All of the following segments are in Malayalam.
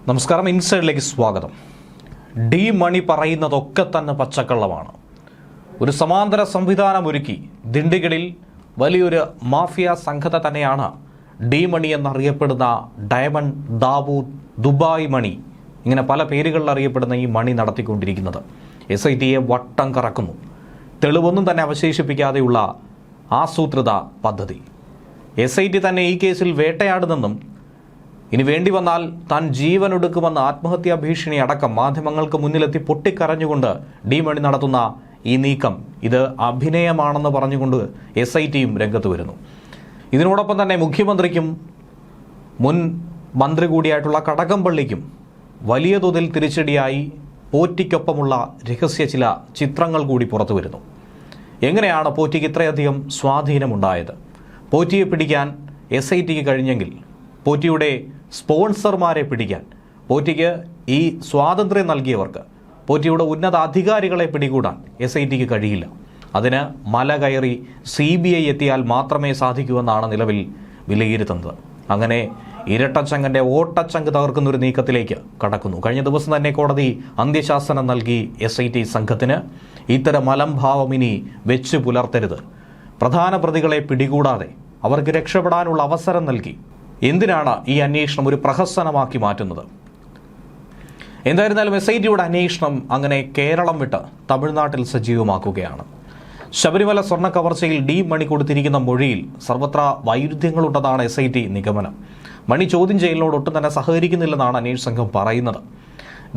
നമസ്കാരം, ഇൻസൈഡിലേക്ക് സ്വാഗതം. ഡി മണി പറയുന്നതൊക്കെ തന്നെ പച്ചക്കള്ളമാണ്. ഒരു സമാന്തര സംവിധാനം ഒരുക്കി ദിണ്ടിഗലിൽ വലിയൊരു മാഫിയ സംഘത്തെ തന്നെയാണ് ഡി മണി എന്നറിയപ്പെടുന്ന ഡയമണ്ട്, ദാവൂദ്, ദുബായ് മണി, ഇങ്ങനെ പല പേരുകളിൽ അറിയപ്പെടുന്ന ഈ മണി നടത്തിക്കൊണ്ടിരിക്കുന്നത്. SITയെ വട്ടം കറക്കുന്നു. തെളിവൊന്നും തന്നെ അവശേഷിപ്പിക്കാതെയുള്ള ആസൂത്രിത പദ്ധതി. SIT തന്നെ ഈ കേസിൽ വേട്ടയാടുന്നെന്നും ഇനി വേണ്ടി വന്നാൽ താൻ ജീവനൊടുക്കുമെന്ന ആത്മഹത്യാ ഭീഷണി അടക്കം മാധ്യമങ്ങൾക്ക് മുന്നിലെത്തി പൊട്ടിക്കരഞ്ഞുകൊണ്ട് ഡി മണി നടത്തുന്ന ഈ നീക്കം ഇത് അഭിനയമാണെന്ന് പറഞ്ഞുകൊണ്ട് SITയും രംഗത്ത് വരുന്നു. ഇതിനോടൊപ്പം തന്നെ മുഖ്യമന്ത്രിക്കും മുൻ മന്ത്രി കൂടിയായിട്ടുള്ള കടകംപള്ളിക്കും വലിയ തോതിൽ തിരിച്ചടിയായി പോറ്റിക്കൊപ്പമുള്ള രഹസ്യ ചില ചിത്രങ്ങൾ കൂടി പുറത്തു വരുന്നു. എങ്ങനെയാണ് പോറ്റിക്ക് ഇത്രയധികം സ്വാധീനമുണ്ടായത്? പോറ്റിയെ പിടിക്കാൻ SITക്ക് കഴിഞ്ഞെങ്കിൽ പോറ്റിയുടെ സ്പോൺസർമാരെ പിടിക്കാൻ, പോറ്റിക്ക് ഈ സ്വാതന്ത്ര്യം നൽകിയവർക്ക്, പോറ്റിയുടെ ഉന്നത അധികാരികളെ പിടികൂടാൻ SITക്ക് കഴിയില്ല. അതിന് മല കയറി CBI എത്തിയാൽ മാത്രമേ സാധിക്കൂവെന്നാണ് നിലവിൽ വിലയിരുത്തുന്നത്. അങ്ങനെ ഇരട്ടച്ചങ്കൻ്റെ ഓട്ടച്ചങ്ക് തകർക്കുന്നൊരു നീക്കത്തിലേക്ക് കടക്കുന്നു. കഴിഞ്ഞ ദിവസം തന്നെ കോടതി അന്ത്യശാസനം നൽകി SIT സംഘത്തിന്. ഇത്തരം മലംഭാവം ഇനി വെച്ചു പുലർത്തരുത്. പ്രധാന പ്രതികളെ പിടികൂടാതെ അവർക്ക് രക്ഷപ്പെടാനുള്ള അവസരം നൽകി. എന്തിനാണ് ഈ അന്വേഷണം ഒരു പ്രഹസനമാക്കി മാറ്റുന്നത്? എന്തായിരുന്നാലും SITയുടെ അന്വേഷണം അങ്ങനെ കേരളം വിട്ട് തമിഴ്നാട്ടിൽ സജീവമാക്കുകയാണ്. ശബരിമല സ്വർണ്ണ കവർച്ചയിൽ ഡി മണി കൊടുത്തിരിക്കുന്ന മൊഴിയിൽ സർവത്ര വൈരുദ്ധ്യങ്ങളുണ്ടെന്നാണ് SIT നിഗമനം. മണി ചോദ്യം ചെയ്യലിനോട് ഒട്ടും തന്നെ സഹകരിക്കുന്നില്ലെന്നാണ് അന്വേഷണ സംഘം പറയുന്നത്.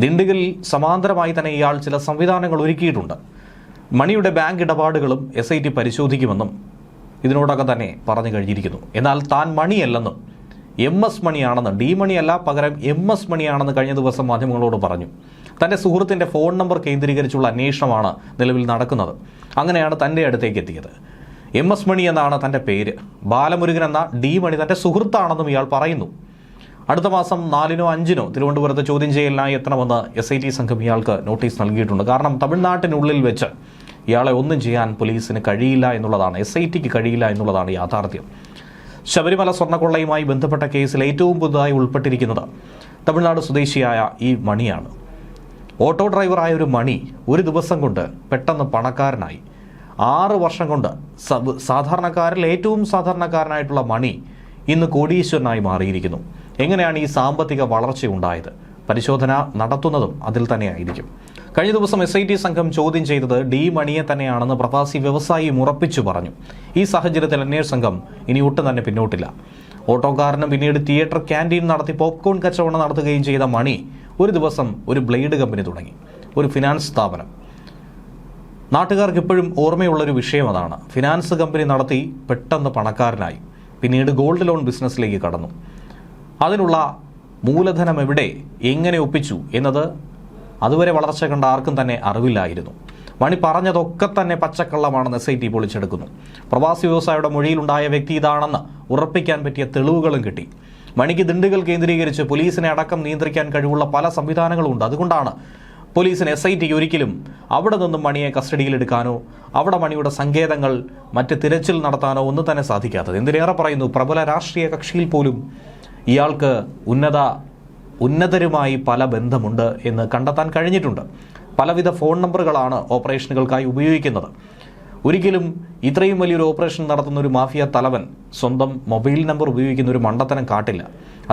ദിണ്ടിഗലിൽ സമാന്തരമായി തന്നെ ഇയാൾ ചില സംവിധാനങ്ങൾ ഒരുക്കിയിട്ടുണ്ട്. മണിയുടെ ബാങ്ക് ഇടപാടുകളും SIT പരിശോധിക്കുമെന്നും ഇതിനോടൊക്കെ തന്നെ പറഞ്ഞു കഴിഞ്ഞിരിക്കുന്നു. എന്നാൽ താൻ മണിയല്ലെന്നും MS മണിയാണെന്ന്, ഡി മണിയല്ല, പകരം MS മണിയാണെന്ന് കഴിഞ്ഞ ദിവസം മാധ്യമങ്ങളോട് പറഞ്ഞു. തൻ്റെ സുഹൃത്തിൻ്റെ ഫോൺ നമ്പർ കേന്ദ്രീകരിച്ചുള്ള അന്വേഷണമാണ് നിലവിൽ നടക്കുന്നത്. അങ്ങനെയാണ് തൻ്റെ അടുത്തേക്ക് എത്തിയത്. MS മണി എന്നാണ് തൻ്റെ പേര്. ബാലമുരുകൻ എന്ന ഡി മണി തൻ്റെ സുഹൃത്താണെന്നും ഇയാൾ പറയുന്നു. അടുത്ത മാസം 4-നോ 5-നോ തിരുവനന്തപുരത്ത് ചോദ്യം ചെയ്യലിനായി എത്തണമെന്ന് SIT സംഘം ഇയാൾക്ക് നോട്ടീസ് നൽകിയിട്ടുണ്ട്. കാരണം തമിഴ്നാട്ടിനുള്ളിൽ വെച്ച് ഇയാളെ ഒന്നും ചെയ്യാൻ പോലീസിന് കഴിയില്ല എന്നുള്ളതാണ്, SITക്ക് കഴിയില്ല എന്നുള്ളതാണ് യാഥാർത്ഥ്യം. ശബരിമല സ്വർണ്ണക്കൊള്ളയുമായി ബന്ധപ്പെട്ട കേസിൽ ഏറ്റവും പുതുതായി ഉൾപ്പെട്ടിരിക്കുന്നത് തമിഴ്നാട് സ്വദേശിയായ ഈ മണിയാണ്. ഓട്ടോ ഡ്രൈവറായ ഒരു മണി ഒരു ദിവസം കൊണ്ട് പെട്ടെന്ന് പണക്കാരനായി. 6 വർഷം കൊണ്ട് സാധാരണക്കാരിൽ ഏറ്റവും സാധാരണക്കാരനായിട്ടുള്ള മണി ഇന്ന് കോടീശ്വരനായി മാറിയിരിക്കുന്നു. എങ്ങനെയാണ് ഈ സാമ്പത്തിക വളർച്ച ഉണ്ടായത്? പരിശോധന നടത്തുന്നതും അതിൽ തന്നെയായിരിക്കും. കഴിഞ്ഞ ദിവസം SIT സംഘം ചോദ്യം ചെയ്തത് ഡി മണിയെ തന്നെയാണെന്ന് പ്രവാസി വ്യവസായി ഉറപ്പിച്ചു പറഞ്ഞു. ഈ സാഹചര്യത്തിൽ അന്വേഷണ സംഘം ഇനി ഒട്ടും തന്നെ പിന്നോട്ടില്ല. ഓട്ടോക്കാരനും പിന്നീട് തിയേറ്റർ ക്യാൻറ്റീൻ നടത്തി പോപ്കോൺ കച്ചവടം നടത്തുകയും ചെയ്ത മണി ഒരു ദിവസം ഒരു ബ്ലേഡ് കമ്പനി തുടങ്ങി, ഒരു ഫിനാൻസ് സ്ഥാപനം. നാട്ടുകാർക്ക് ഇപ്പോഴും ഓർമ്മയുള്ളൊരു വിഷയം അതാണ്. ഫിനാൻസ് കമ്പനി നടത്തി പെട്ടെന്ന് പണക്കാരനായി. പിന്നീട് ഗോൾഡ് ലോൺ ബിസിനസ്സിലേക്ക് കടന്നു. അതിനുള്ള മൂലധനം എവിടെ, എങ്ങനെ ഒപ്പിച്ചു എന്നത് അതുവരെ വളർച്ച കണ്ട ആർക്കും തന്നെ അറിവില്ലായിരുന്നു. മണി പറഞ്ഞതൊക്കെ തന്നെ പച്ചക്കള്ളമാണെന്ന് SIT പൊളിച്ചെടുക്കുന്നു. പ്രവാസി വ്യവസായിയുടെ മൊഴിയിലുണ്ടായ വ്യക്തി ഇതാണെന്ന് ഉറപ്പിക്കാൻ പറ്റിയ തെളിവുകളും കിട്ടി. മണിക്ക് ദിണ്ടുകൾ കേന്ദ്രീകരിച്ച് പോലീസിനെ അടക്കം നിയന്ത്രിക്കാൻ കഴിവുള്ള പല സംവിധാനങ്ങളും ഉണ്ട്. അതുകൊണ്ടാണ് പോലീസിന് SITക്ക് ഒരിക്കലും അവിടെ നിന്നും മണിയെ കസ്റ്റഡിയിലെടുക്കാനോ അവിടെ മണിയുടെ സങ്കേതങ്ങൾ മറ്റ് തിരച്ചിൽ നടത്താനോ ഒന്നും തന്നെ സാധിക്കാത്തത്. എന്തിനേറെ പറയുന്നു, പ്രബല രാഷ്ട്രീയ കക്ഷിയിൽ പോലും ഇയാൾക്ക് ഉന്നതരുമായി പല ബന്ധമുണ്ട് എന്ന് കണ്ടെത്താൻ കഴിഞ്ഞിട്ടുണ്ട്. പലവിധ ഫോൺ നമ്പറുകളാണ് ഓപ്പറേഷനുകൾക്കായി ഉപയോഗിക്കുന്നത്. ഒരിക്കലും ഇത്രയും വലിയൊരു ഓപ്പറേഷൻ നടത്തുന്ന ഒരു മാഫിയ തലവൻ സ്വന്തം മൊബൈൽ നമ്പർ ഉപയോഗിക്കുന്ന ഒരു മണ്ടത്തനം കാട്ടില്ല.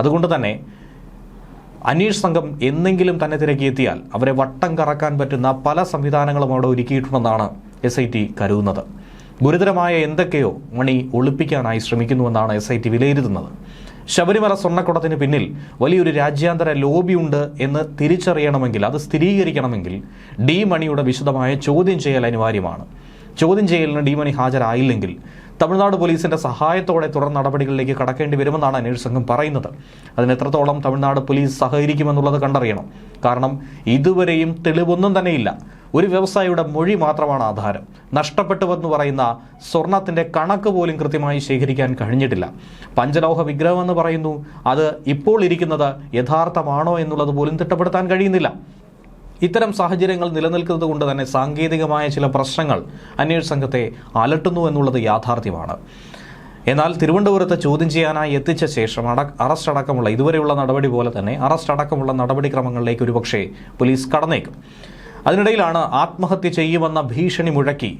അതുകൊണ്ട് തന്നെ അന്വേഷണ സംഘം എന്തെങ്കിലും തന്നെ തിരക്കിയെത്തിയാൽ അവരെ വട്ടം കറക്കാൻ പറ്റുന്ന പല സംവിധാനങ്ങളും അവിടെ ഒരുക്കിയിട്ടുണ്ടെന്നാണ് SIT കരുതുന്നത്. ഗുരുതരമായ എന്തൊക്കെയോ മണി ഒളിപ്പിക്കാനായി ശ്രമിക്കുന്നുവെന്നാണ് SIT വിലയിരുത്തുന്നത്. ശബരിമല സ്വർണ്ണക്കുടത്തിന് പിന്നിൽ വലിയൊരു രാജ്യാന്തര ലോബിയുണ്ട് എന്ന് തിരിച്ചറിയണമെങ്കിൽ, അത് സ്ഥിരീകരിക്കണമെങ്കിൽ ഡി മണിയുടെ വിശദമായ ചോദ്യം ചെയ്യൽ അനിവാര്യമാണ്. ചോദ്യം ചെയ്യലിന് ഡി മണി ഹാജരായില്ലെങ്കിൽ തമിഴ്നാട് പോലീസിന്റെ സഹായത്തോടെ തുടർ നടപടികളിലേക്ക് കടക്കേണ്ടി വരുമെന്നാണ് അന്വേഷണ സംഘം പറയുന്നത്. അതിന് എത്രത്തോളം തമിഴ്നാട് പോലീസ് സഹകരിക്കുമെന്നുള്ളത് കണ്ടറിയണം. കാരണം ഇതുവരെയും തെളിവൊന്നും തന്നെയില്ല. ഒരു വ്യവസായിയുടെ മൊഴി മാത്രമാണ് ആധാരം. നഷ്ടപ്പെട്ടുവെന്ന് പറയുന്ന സ്വർണത്തിന്റെ കണക്ക് പോലും കൃത്യമായി ശേഖരിക്കാൻ കഴിഞ്ഞിട്ടില്ല. പഞ്ചലോഹ വിഗ്രഹം എന്ന് പറയുന്നു, അത് ഇപ്പോൾ ഇരിക്കുന്നത് യഥാർത്ഥമാണോ എന്നുള്ളത് പോലും തിട്ടപ്പെടുത്താൻ കഴിയുന്നില്ല. ഇത്തരം സാഹചര്യങ്ങൾ നിലനിൽക്കുന്നത് കൊണ്ട് തന്നെ സാങ്കേതികമായ ചില പ്രശ്നങ്ങൾ അന്വേഷണ സംഘത്തെ അലട്ടുന്നു എന്നുള്ളത് യാഥാർത്ഥ്യമാണ്. എന്നാൽ തിരുവനന്തപുരത്ത് ചോദ്യം ചെയ്യാനായി എത്തിച്ച ശേഷം അറസ്റ്റ് അടക്കമുള്ള ഇതുവരെയുള്ള നടപടി പോലെ തന്നെ അറസ്റ്റ് അടക്കമുള്ള നടപടിക്രമങ്ങളിലേക്ക് ഒരുപക്ഷെ പോലീസ് കടന്നേക്കും. അതിനിടയിലാണ് ആത്മഹത്യ ചെയ്യുമെന്ന ഭീഷണി മുഴക്കി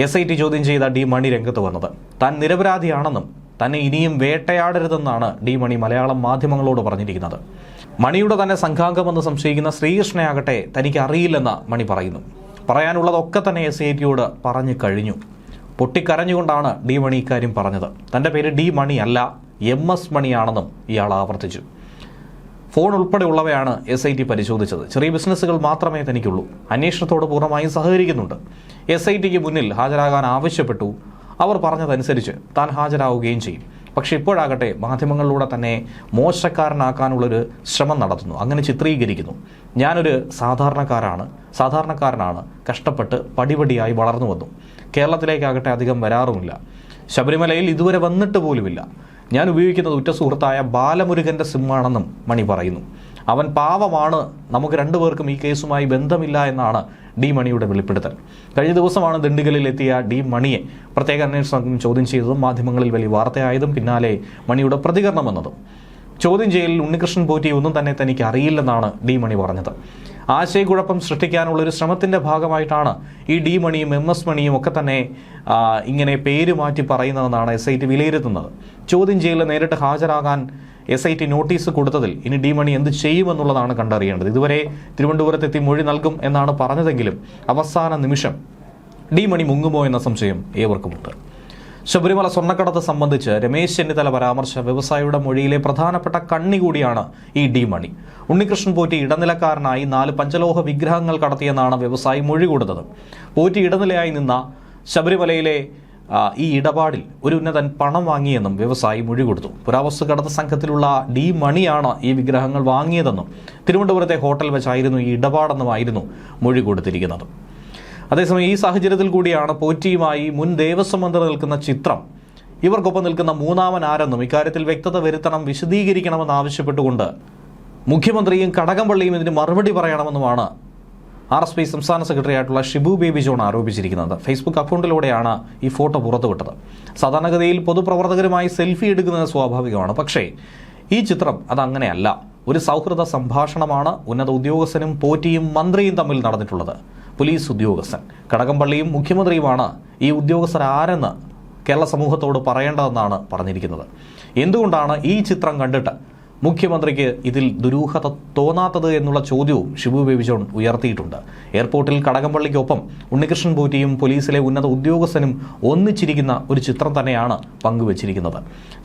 SIT ചോദ്യം ചെയ്ത ഡി മണി രംഗത്ത് വന്നത്. താൻ നിരപരാധിയാണെന്നും തന്നെ ഇനിയും വേട്ടയാടരുതെന്നാണ് ഡി മണി മലയാളം മാധ്യമങ്ങളോട് പറഞ്ഞിരിക്കുന്നത്. മണിയുടെ തന്നെ സംഘാംഗമെന്ന് സംശയിക്കുന്ന ശ്രീകൃഷ്ണയാകട്ടെ തനിക്ക് അറിയില്ലെന്ന് മണി പറയുന്നു. പറയാനുള്ളതൊക്കെ തന്നെ SITയോട് പറഞ്ഞു കഴിഞ്ഞു. പൊട്ടിക്കരഞ്ഞുകൊണ്ടാണ് ഡി മണി ഇക്കാര്യം പറഞ്ഞത്. തൻ്റെ പേര് ഡി മണി അല്ല, MS മണിയാണെന്നും ഇയാൾ ആവർത്തിച്ചു. ഫോൺ ഉൾപ്പെടെയുള്ളവയാണ് SIT പരിശോധിച്ചത്. ചെറിയ ബിസിനസ്സുകൾ മാത്രമേ തനിക്കുള്ളൂ. അന്വേഷണത്തോട് പൂർണ്ണമായും സഹകരിക്കുന്നുണ്ട്. SITക്ക് മുന്നിൽ ഹാജരാകാൻ ആവശ്യപ്പെട്ടു. അവർ പറഞ്ഞതനുസരിച്ച് താൻ ഹാജരാവുകയും ചെയ്യും. പക്ഷെ ഇപ്പോഴാകട്ടെ മാധ്യമങ്ങളിലൂടെ തന്നെ മോശക്കാരനാക്കാനുള്ളൊരു ശ്രമം നടത്തുന്നു, അങ്ങനെ ചിത്രീകരിക്കുന്നു. ഞാനൊരു സാധാരണക്കാരനാണ്, കഷ്ടപ്പെട്ട് പടിപടിയായി വളർന്നു വന്നു. കേരളത്തിലേക്കാകട്ടെ അധികം വരാറുമില്ല. ശബരിമലയിൽ ഇതുവരെ വന്നിട്ട് പോലുമില്ല. ഞാൻ ഉപയോഗിക്കുന്നത് ഉറ്റ സുഹൃത്തായ ബാലമുരുകൻ്റെ സിമ്മാണെന്നും മണി പറയുന്നു. അവൻ പാവമാണ്, നമുക്ക് രണ്ടുപേർക്കും ഈ കേസുമായി ബന്ധമില്ല എന്നാണ് ഡി മണിയുടെ വെളിപ്പെടുത്തൽ. കഴിഞ്ഞ ദിവസമാണ് ദിണ്ടുഗലിൽ എത്തിയ ഡി മണിയെ പ്രത്യേക അന്വേഷണ സംഘം ചോദ്യം ചെയ്തതും മാധ്യമങ്ങളിൽ വലിയ വാർത്തയായതും പിന്നാലെ മണിയുടെ പ്രതികരണം വന്നതും. ചോദ്യം ചെയ്യലിൽ ഉണ്ണികൃഷ്ണൻ പോറ്റി ഒന്നും തന്നെ തനിക്ക് അറിയില്ലെന്നാണ് ഡി മണി പറഞ്ഞത്. ആശയക്കുഴപ്പം സൃഷ്ടിക്കാനുള്ള ഒരു ശ്രമത്തിൻ്റെ ഭാഗമായിട്ടാണ് ഈ ഡി മണിയും MS മണിയും ഒക്കെ തന്നെ ഇങ്ങനെ പേര് മാറ്റി പറയുന്നതെന്നാണ് SIT വിലയിരുത്തുന്നത്. ചോദ്യം ചെയ്യലിൽ നേരിട്ട് ഹാജരാകാൻ SIT നോട്ടീസ് കൊടുത്തതിൽ ഇനി ഡി മണി എന്ത് ചെയ്യുമെന്നുള്ളതാണ് കണ്ടറിയേണ്ടത്. ഇതുവരെ തിരുവനന്തപുരത്തെത്തി മൊഴി നൽകും എന്നാണ് പറഞ്ഞതെങ്കിലും അവസാന നിമിഷം ഡി മണി മുങ്ങുമോ എന്ന സംശയം ഏവർക്കുമുണ്ട്. ശബരിമല സ്വർണ്ണക്കടത്ത് സംബന്ധിച്ച് രമേശ് ചെന്നിത്തല പരാമർശ വ്യവസായിയുടെ മൊഴിയിലെ പ്രധാനപ്പെട്ട കണ്ണി കൂടിയാണ് ഈ ഡി മണി. ഉണ്ണികൃഷ്ണൻ പോറ്റി ഇടനിലക്കാരനായി 4 പഞ്ചലോഹ വിഗ്രഹങ്ങൾ കടത്തിയെന്നാണ് വ്യവസായി മൊഴി കൊടുത്തത്. പോറ്റി ഇടനിലയായി നിന്ന ശബരിമലയിലെ ഈ ഇടപാടിൽ ഒരു ഉന്നതൻ പണം വാങ്ങിയെന്നും വ്യവസായി മൊഴി കൊടുത്തു. പുരാവസ്തു കടത്ത് സംഘത്തിലുള്ള ഡി മണിയാണ് ഈ വിഗ്രഹങ്ങൾ വാങ്ങിയതെന്നും തിരുവനന്തപുരത്തെ ഹോട്ടൽ വെച്ചായിരുന്നു ഈ ഇടപാടെന്നുമായിരുന്നു മൊഴി കൊടുത്തിരിക്കുന്നത്. അതേസമയം ഈ സാഹചര്യത്തിൽ കൂടിയാണ് പോറ്റിയുമായി മുൻ ദേവസ്വം മന്ത്രി നിൽക്കുന്ന ചിത്രം ഇവർക്കൊപ്പം നിൽക്കുന്ന മൂന്നാമൻ ആരെന്നും ഇക്കാര്യത്തിൽ വ്യക്തത വരുത്തണം, വിശദീകരിക്കണമെന്ന് ആവശ്യപ്പെട്ടുകൊണ്ട് മുഖ്യമന്ത്രിയും കടകംപള്ളിയും ഇതിന് മറുപടി പറയണമെന്നുമാണ് RSP സംസ്ഥാന സെക്രട്ടറി ആയിട്ടുള്ള ഷിബു ബേബി ജോൺ ആരോപിച്ചിരിക്കുന്നത്. ഫേസ്ബുക്ക് അക്കൗണ്ടിലൂടെയാണ് ഈ ഫോട്ടോ പുറത്തുവിട്ടത്. സാധാരണഗതിയിൽ പൊതുപ്രവർത്തകരുമായി സെൽഫി എടുക്കുന്നത് സ്വാഭാവികമാണ്. പക്ഷേ ഈ ചിത്രം അതങ്ങനെയല്ല. ഒരു സൗഹൃദ സംഭാഷണമാണ് ഉന്നത ഉദ്യോഗസ്ഥനും പോറ്റിയും മന്ത്രിയും തമ്മിൽ നടന്നിട്ടുള്ളത്. പോലീസ് ഉദ്യോഗസ്ഥൻ കടകംപള്ളിയും മുഖ്യമന്ത്രിയുമാണ് ഈ ഉദ്യോഗസ്ഥർ ആരെന്ന് കേരള സമൂഹത്തോട് പറയേണ്ടതെന്നാണ് പറഞ്ഞിരിക്കുന്നത്. എന്തുകൊണ്ടാണ് ഈ ചിത്രം കണ്ടിട്ട് മുഖ്യമന്ത്രിക്ക് ഇതിൽ ദുരൂഹത തോന്നാത്തത് എന്നുള്ള ചോദ്യവും ഷിബു ബേബി ജോൺ ഉയർത്തിയിട്ടുണ്ട്. എയർപോർട്ടിൽ കടകംപള്ളിക്കൊപ്പം ഉണ്ണികൃഷ്ണൻ പോറ്റിയും പോലീസിലെ ഉന്നത ഉദ്യോഗസ്ഥനും ഒന്നിച്ചിരിക്കുന്ന ഒരു ചിത്രം തന്നെയാണ് പങ്കുവച്ചിരിക്കുന്നത്.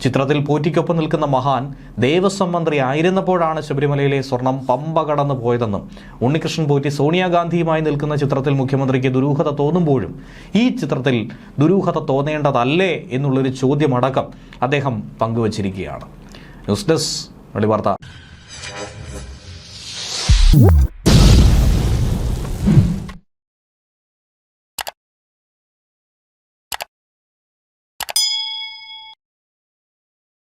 ചിത്രത്തിൽ പോറ്റിക്കൊപ്പം നിൽക്കുന്ന മഹാൻ ദേവസ്വം മന്ത്രി ആയിരുന്നപ്പോഴാണ് ശബരിമലയിലെ സ്വർണം പമ്പ കടന്നു പോയതെന്നും ഉണ്ണികൃഷ്ണൻ പോറ്റി സോണിയാഗാന്ധിയുമായി നിൽക്കുന്ന ചിത്രത്തിൽ മുഖ്യമന്ത്രിക്ക് ദുരൂഹത തോന്നുമ്പോഴും ഈ ചിത്രത്തിൽ ദുരൂഹത തോന്നേണ്ടതല്ലേ എന്നുള്ളൊരു ചോദ്യമടക്കം അദ്ദേഹം പങ്കുവച്ചിരിക്കുകയാണ്. ന്യൂസ് ഡെസ്ക് വാർത്ത.